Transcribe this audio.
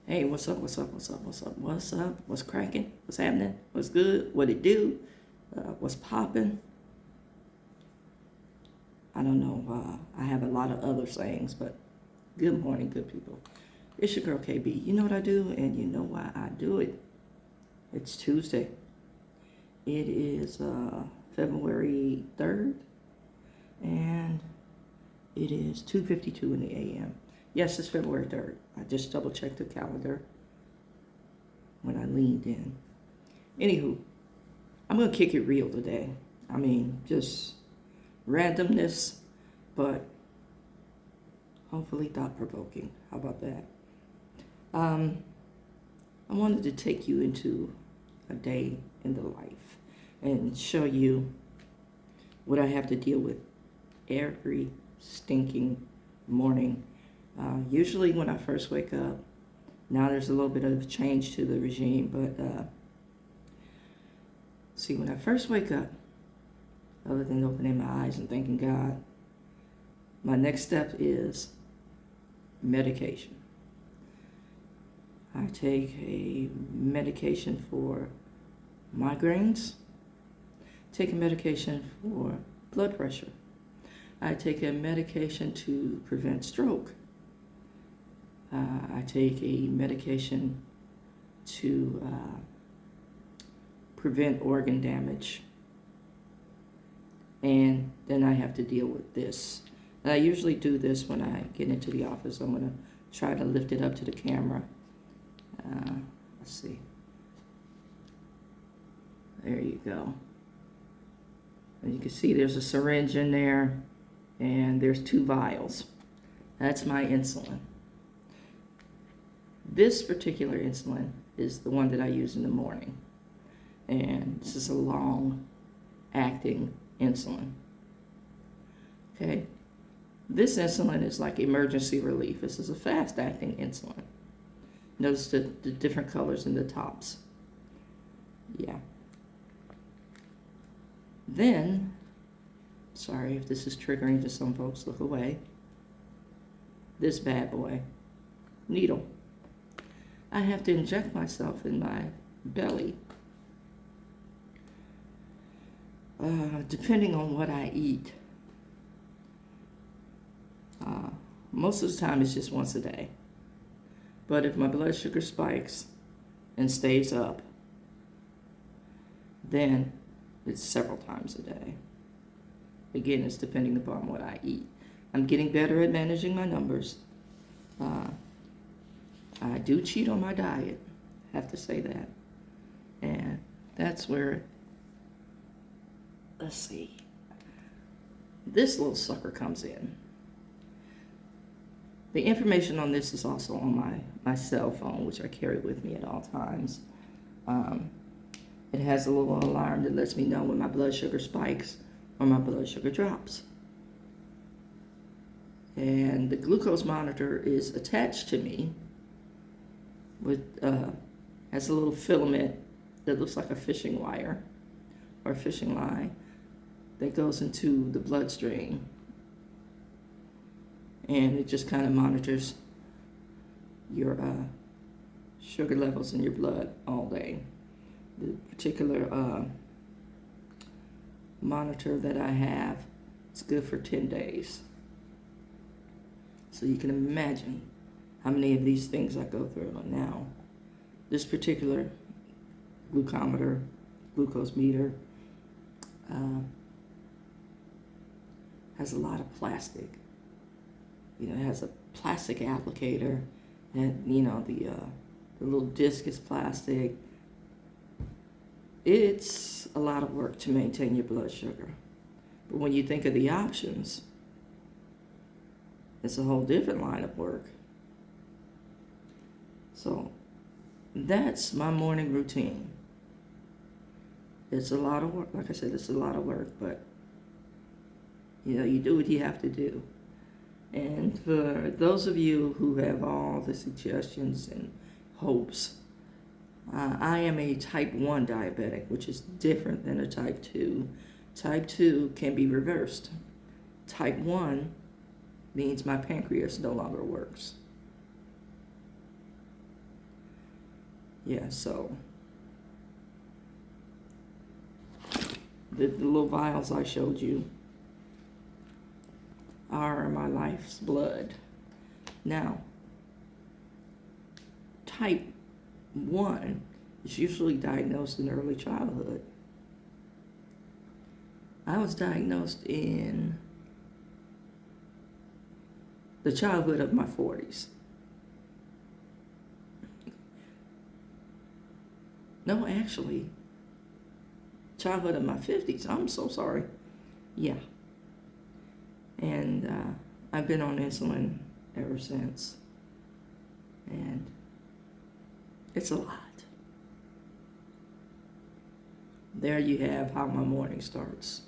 Hey, what's up? What's up? What's up? What's up? What's up? What's cracking? What's happening? What's good? What it do? What's popping? I don't know. I have a lot of other sayings, but good morning, good people. It's your girl KB. You know what I do, and you know why I do it. It's Tuesday. It is February 3rd, and it is 2:52 in the a.m. Yes, it's February 3rd. I just double checked the calendar when I leaned in. Anywho, I'm going to kick it real today. I mean, just randomness, but hopefully thought provoking. How about that? I wanted to take you into a day in the life and show you what I have to deal with every stinking morning. Usually when I first wake up, now there's a little bit of change to the regime, but see, when I first wake up, other than opening my eyes and thanking God, my next step is medication. I take a medication for migraines, take a medication for blood pressure. I take a medication to prevent stroke. I take a medication to prevent organ damage. And then I have to deal with this. And I usually do this when I get into the office. I'm going to try to lift it up to the camera. Let's see. There you go. And you can see there's a syringe in there, and there's 2 vials. That's my insulin. This particular insulin is the one that I use in the morning. And this is a long-acting insulin. Okay? This insulin is like emergency relief. This is a fast-acting insulin. Notice the different colors in the tops. Yeah. Then, sorry if this is triggering to some folks, look away. This bad boy, needle. I have to inject myself in my belly. Depending on what I eat. Most of the time it's just once a day. But if my blood sugar spikes and stays up, then it's several times a day. Again, it's depending upon what I eat. I'm getting better at managing my numbers. I do cheat on my diet, have to say that. And that's where, let's see, this little sucker comes in. The information on this is also on my cell phone, which I carry with me at all times. It has a little alarm that lets me know when my blood sugar spikes or my blood sugar drops. And the glucose monitor is attached to me with has a little filament that looks like a fishing wire or a fishing line that goes into the bloodstream. And it just kind of monitors your sugar levels in your blood all day. The particular monitor that I have is good for 10 days. So you can imagine how many of these things I go through now. This particular glucometer, glucose meter, has a lot of plastic. You know, it has a plastic applicator, and the little disc is plastic. It's a lot of work to maintain your blood sugar. But when you think of the options, it's a whole different line of work. So that's my morning routine. It's a lot of work. Like I said, it's a lot of work, but you do what you have to do. And for those of you who have all the suggestions and hopes, I am a type 1 diabetic, which is different than a type 2. Type 2 can be reversed. Type 1 means my pancreas no longer works. Yeah, so the little vials I showed you are my life's blood. Now, type 1 is usually diagnosed in early childhood. I was diagnosed in the childhood of my 40s. No, actually, childhood of my 50s. I'm so sorry. Yeah. And I've been on insulin ever since. And it's a lot. There you have how my morning starts.